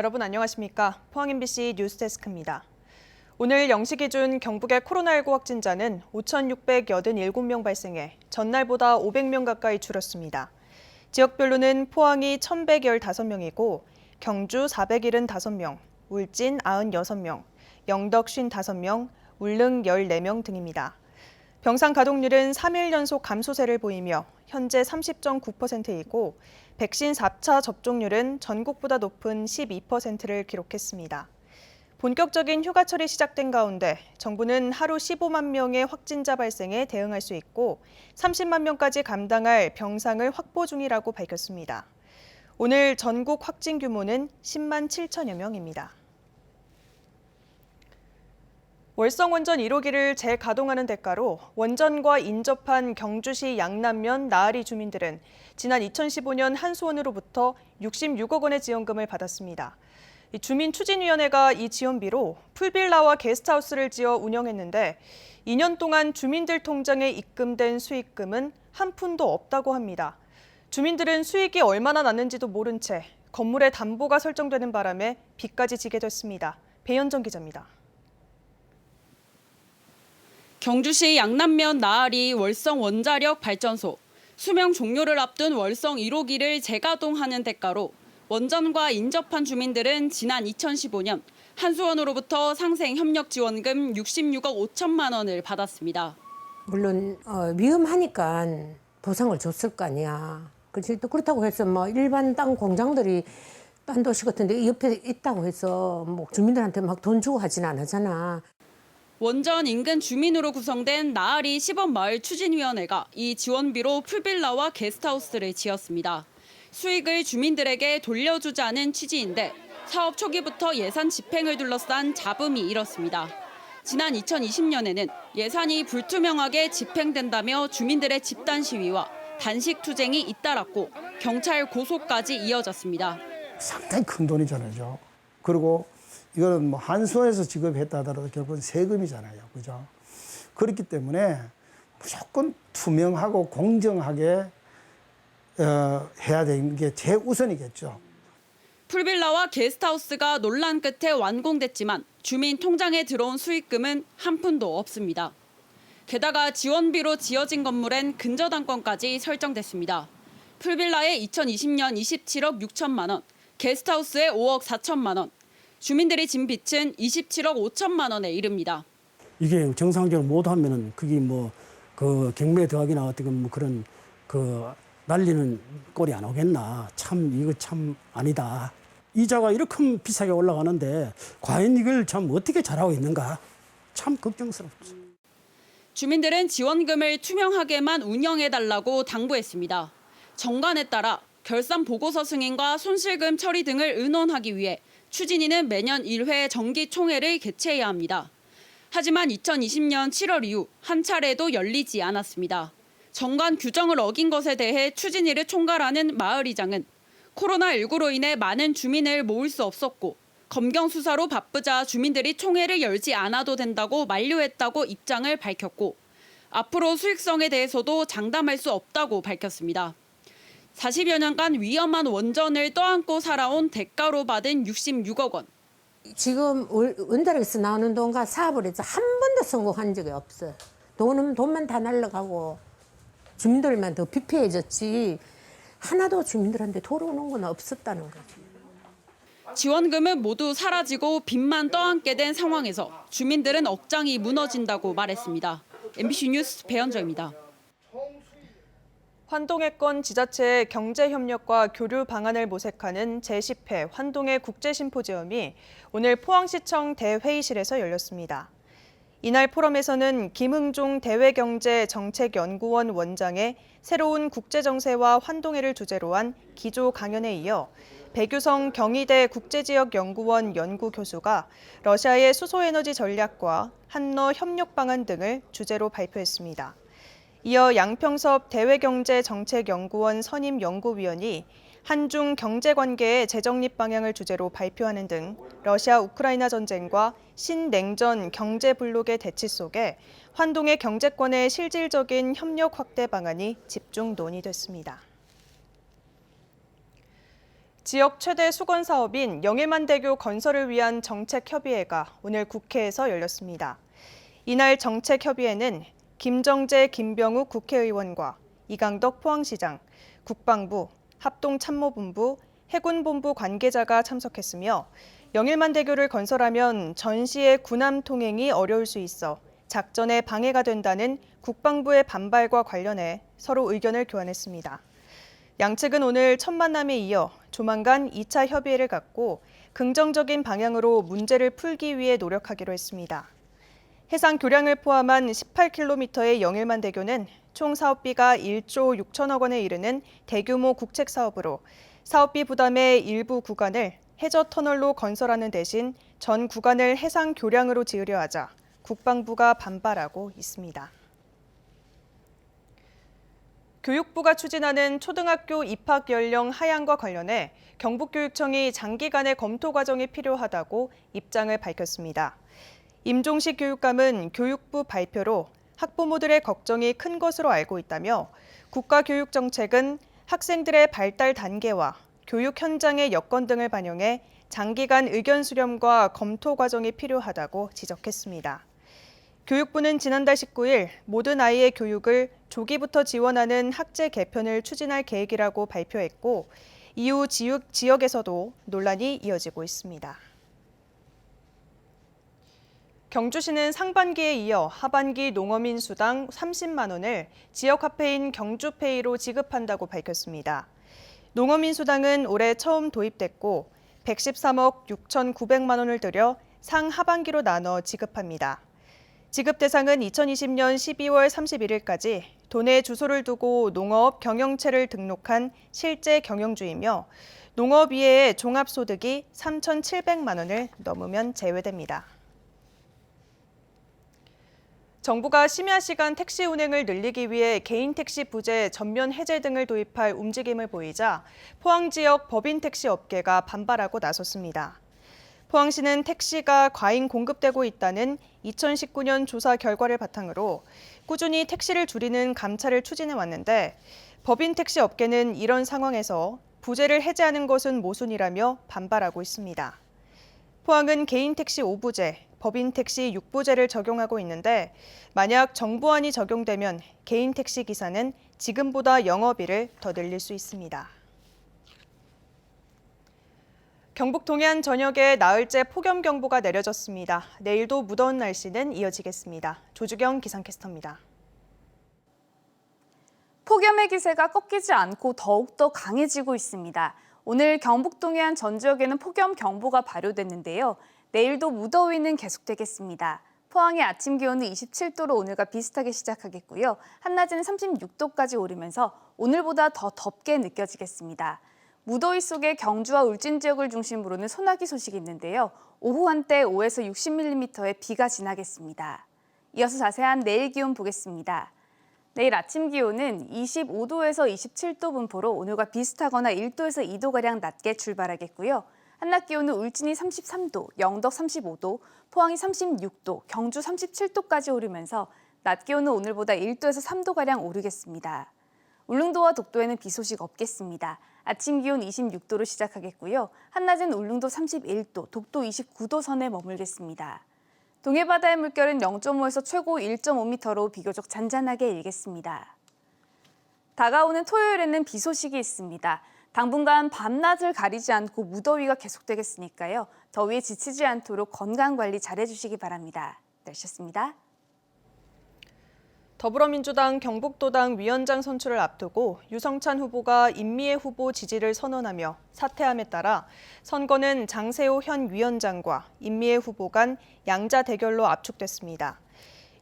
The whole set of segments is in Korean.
여러분 안녕하십니까? 포항 MBC 뉴스데스크입니다. 오늘 0시 기준 경북의 코로나19 확진자는 5,687명 발생해 전날보다 500명 가까이 줄었습니다. 지역별로는 포항이 1,115명이고 경주 475명, 울진 96명, 영덕 55명, 울릉 14명 등입니다. 병상 가동률은 3일 연속 감소세를 보이며 현재 30.9%이고 백신 4차 접종률은 전국보다 높은 12%를 기록했습니다. 본격적인 휴가철이 시작된 가운데 정부는 하루 15만 명의 확진자 발생에 대응할 수 있고 30만 명까지 감당할 병상을 확보 중이라고 밝혔습니다. 오늘 전국 확진 규모는 10만 7천여 명입니다. 월성 원전 1호기를 재가동하는 대가로 원전과 인접한 경주시 양남면 나아리 주민들은 지난 2015년 한수원으로부터 66억 원의 지원금을 받았습니다. 주민추진위원회가 이 지원비로 풀빌라와 게스트하우스를 지어 운영했는데 2년 동안 주민들 통장에 입금된 수익금은 한 푼도 없다고 합니다. 주민들은 수익이 얼마나 났는지도 모른 채 건물의 담보가 설정되는 바람에 빚까지 지게 됐습니다. 배현정 기자입니다. 경주시 양남면 나아리 월성 원자력 발전소, 수명 종료를 앞둔 월성 1호기를 재가동하는 대가로 원전과 인접한 주민들은 지난 2015년 한수원으로부터 상생협력지원금 66억 5천만 원을 받았습니다. 물론 위험하니까 보상을 줬을 거 아니야. 그렇지? 또 그렇다고 해서 뭐 일반 땅 공장들이 딴 도시 같은데 옆에 있다고 해서 뭐 주민들한테 막 돈 주고 하진 않았잖아. 원전 인근 주민으로 구성된 나아리 시범마을 추진위원회가 이 지원비로 풀빌라와 게스트하우스를 지었습니다. 수익을 주민들에게 돌려주자는 취지인데 사업 초기부터 예산 집행을 둘러싼 잡음이 일었습니다. 지난 2020년에는 예산이 불투명하게 집행된다며 주민들의 집단 시위와 단식 투쟁이 잇따랐고 경찰 고소까지 이어졌습니다. 상당히 큰 돈이잖아요. 그리고 이거는 뭐 한수원에서 지급했다 하더라도 결국은 세금이잖아요. 그죠? 그렇기 때문에 무조건 투명하고 공정하게 해야 되는 게 최우선이겠죠. 풀빌라와 게스트하우스가 논란 끝에 완공됐지만 주민 통장에 들어온 수익금은 한 푼도 없습니다. 게다가 지원비로 지어진 건물엔 근저당권까지 설정됐습니다. 풀빌라에 2020년 27억 6천만 원, 게스트하우스에 5억 4천만 원, 주민들이 진 빚은 27억 5천만 원에 이릅니다. 이게 정상적으로 못하면은 그게 뭐 그 경매 더하기나 어떤 뭐 그런 그 난리는 꼴이 안 오겠나. 참 이거 참 아니다. 이자가 이렇게 비싸게 올라가는데 과연 이걸 참 어떻게 잘하고 있는가. 참 걱정스럽죠. 주민들은 지원금을 투명하게만 운영해달라고 당부했습니다. 정관에 따라 결산 보고서 승인과 손실금 처리 등을 의논하기 위해 추진위는 매년 1회 정기총회를 개최해야 합니다. 하지만 2020년 7월 이후 한 차례도 열리지 않았습니다. 정관 규정을 어긴 것에 대해 추진위를 총괄하는 마을이장은 코로나19로 인해 많은 주민을 모을 수 없었고 검경 수사로 바쁘자 주민들이 총회를 열지 않아도 된다고 만류했다고 입장을 밝혔고 앞으로 수익성에 대해서도 장담할 수 없다고 밝혔습니다. 40여 년간 위험한 원전을 떠안고 살아온 대가로 받은 66억 원. 지금 원자력에서 나오는 돈과 사업을 해서 한 번도 성공한 적이 없어. 돈만 다 날라가고 주민들만 더 피폐해졌지 하나도 주민들한테 돌아오는 건 없었다는 거지. 지원금은 모두 사라지고 빚만 떠안게 된 상황에서 주민들은 억장이 무너진다고 말했습니다. MBC 뉴스 배현정입니다. 환동해권 지자체의 경제협력과 교류 방안을 모색하는 제10회 환동해 국제심포지엄이 오늘 포항시청 대회의실에서 열렸습니다. 이날 포럼에서는 김흥종 대외경제정책연구원 원장의 새로운 국제정세와 환동해를 주제로 한 기조 강연에 이어 배규성 경희대 국제지역연구원 연구교수가 러시아의 수소에너지 전략과 한러 협력 방안 등을 주제로 발표했습니다. 이어 양평섭 대외경제정책연구원 선임연구위원이 한중 경제관계의 재정립 방향을 주제로 발표하는 등 러시아 우크라이나 전쟁과 신냉전 경제블록의 대치 속에 환동해 경제권의 실질적인 협력 확대 방안이 집중 논의됐습니다. 지역 최대 수건 사업인 영일만대교 건설을 위한 정책협의회가 오늘 국회에서 열렸습니다. 이날 정책협의회는 김정재, 김병욱 국회의원과 이강덕 포항시장, 국방부, 합동참모본부, 해군본부 관계자가 참석했으며 영일만대교를 건설하면 전시의 군함 통행이 어려울 수 있어 작전에 방해가 된다는 국방부의 반발과 관련해 서로 의견을 교환했습니다. 양측은 오늘 첫 만남에 이어 조만간 2차 협의회를 갖고 긍정적인 방향으로 문제를 풀기 위해 노력하기로 했습니다. 해상 교량을 포함한 18km의 영일만대교는 총 사업비가 1조 6천억 원에 이르는 대규모 국책 사업으로 사업비 부담의 일부 구간을 해저 터널로 건설하는 대신 전 구간을 해상 교량으로 지으려 하자 국방부가 반발하고 있습니다. 교육부가 추진하는 초등학교 입학 연령 하향과 관련해 경북교육청이 장기간의 검토 과정이 필요하다고 입장을 밝혔습니다. 임종식 교육감은 교육부 발표로 학부모들의 걱정이 큰 것으로 알고 있다며 국가교육정책은 학생들의 발달 단계와 교육 현장의 여건 등을 반영해 장기간 의견 수렴과 검토 과정이 필요하다고 지적했습니다. 교육부는 지난달 19일 모든 아이의 교육을 조기부터 지원하는 학제 개편을 추진할 계획이라고 발표했고 이후 지역에서도 논란이 이어지고 있습니다. 경주시는 상반기에 이어 하반기 농어민 수당 30만 원을 지역화폐인 경주페이로 지급한다고 밝혔습니다. 농어민 수당은 올해 처음 도입됐고 113억 6,900만 원을 들여 상하반기로 나눠 지급합니다. 지급 대상은 2020년 12월 31일까지 도내 주소를 두고 농어업 경영체를 등록한 실제 경영주이며 농업 이외의 종합소득이 3,700만 원을 넘으면 제외됩니다. 정부가 심야 시간 택시 운행을 늘리기 위해 개인 택시 부재 전면 해제 등을 도입할 움직임을 보이자 포항 지역 법인 택시 업계가 반발하고 나섰습니다. 포항시는 택시가 과잉 공급되고 있다는 2019년 조사 결과를 바탕으로 꾸준히 택시를 줄이는 감차를 추진해 왔는데 법인 택시 업계는 이런 상황에서 부재를 해제하는 것은 모순이라며 반발하고 있습니다. 포항은 개인 택시 5부제, 법인 택시 6부제를 적용하고 있는데 만약 정부안이 적용되면 개인 택시 기사는 지금보다 영업일을 더 늘릴 수 있습니다. 경북 동해안 전역에 나흘째 폭염경보가 내려졌습니다. 내일도 무더운 날씨는 이어지겠습니다. 조주경 기상캐스터입니다. 폭염의 기세가 꺾이지 않고 더욱더 강해지고 있습니다. 오늘 경북 동해안 전 지역에는 폭염경보가 발효됐는데요. 내일도 무더위는 계속되겠습니다. 포항의 아침 기온은 27도로 오늘과 비슷하게 시작하겠고요. 한낮에는 36도까지 오르면서 오늘보다 더 덥게 느껴지겠습니다. 무더위 속에 경주와 울진 지역을 중심으로는 소나기 소식이 있는데요. 오후 한때 5에서 60mm의 비가 지나겠습니다. 이어서 자세한 내일 기온 보겠습니다. 내일 아침 기온은 25도에서 27도 분포로 오늘과 비슷하거나 1도에서 2도가량 낮게 출발하겠고요. 한낮 기온은 울진이 33도, 영덕 35도, 포항이 36도, 경주 37도까지 오르면서 낮 기온은 오늘보다 1도에서 3도가량 오르겠습니다. 울릉도와 독도에는 비 소식 없겠습니다. 아침 기온 26도로 시작하겠고요. 한낮은 울릉도 31도, 독도 29도 선에 머물겠습니다. 동해바다의 물결은 0.5에서 최고 1.5m로 비교적 잔잔하게 일겠습니다. 다가오는 토요일에는 비 소식이 있습니다. 당분간 밤낮을 가리지 않고 무더위가 계속되겠으니까요. 더위에 지치지 않도록 건강관리 잘해주시기 바랍니다. 날씨였습니다. 더불어민주당 경북도당 위원장 선출을 앞두고 유성찬 후보가 임미애 후보 지지를 선언하며 사퇴함에 따라 선거는 장세호 현 위원장과 임미애 후보 간 양자 대결로 압축됐습니다.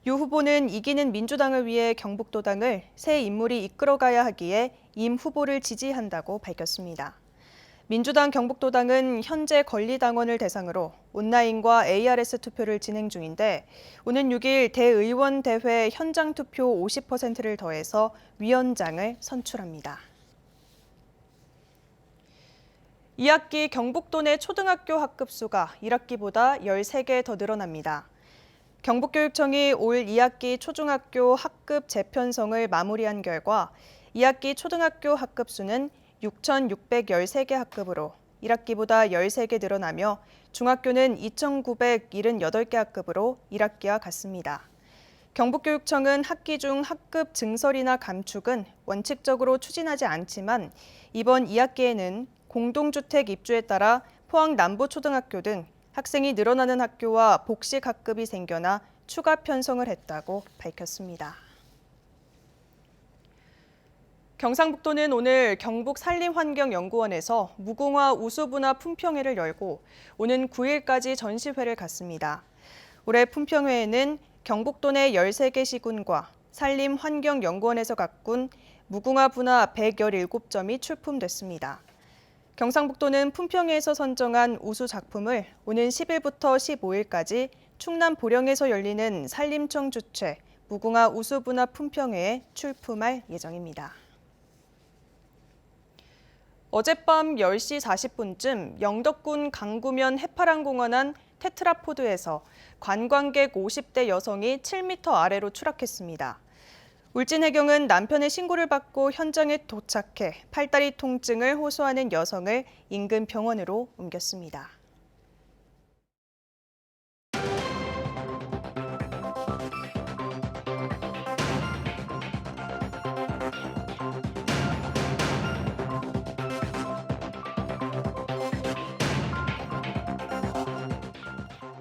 유 후보는 이기는 민주당을 위해 경북도당을 새 인물이 이끌어가야 하기에 임 후보를 지지한다고 밝혔습니다. 민주당 경북도당은 현재 권리당원을 대상으로 온라인과 ARS 투표를 진행 중인데 오는 6일 대의원대회 현장 투표 50%를 더해서 위원장을 선출합니다. 2학기 경북도 내 초등학교 학급수가 1학기보다 13개 더 늘어납니다. 경북교육청이 올 2학기 초중학교 학급 재편성을 마무리한 결과 2학기 초등학교 학급수는 6,613개 학급으로 1학기보다 13개 늘어나며 중학교는 2,978개 학급으로 1학기와 같습니다. 경북교육청은 학기 중 학급 증설이나 감축은 원칙적으로 추진하지 않지만 이번 2학기에는 공동주택 입주에 따라 포항 남부초등학교 등 학생이 늘어나는 학교와 복식 학급이 생겨나 추가 편성을 했다고 밝혔습니다. 경상북도는 오늘 경북산림환경연구원에서 무궁화 우수분화 품평회를 열고 오는 9일까지 전시회를 갖습니다. 올해 품평회에는 경북도 내 13개 시군과 산림환경연구원에서 가꾼 무궁화 분화 117점이 출품됐습니다. 경상북도는 품평회에서 선정한 우수 작품을 오는 10일부터 15일까지 충남 보령에서 열리는 산림청 주최 무궁화 우수분화 품평회에 출품할 예정입니다. 어젯밤 10시 40분쯤 영덕군 강구면 해파랑공원 안 테트라포드에서 관광객 50대 여성이 7m 아래로 추락했습니다. 울진해경은 남편의 신고를 받고 현장에 도착해 팔다리 통증을 호소하는 여성을 인근 병원으로 옮겼습니다.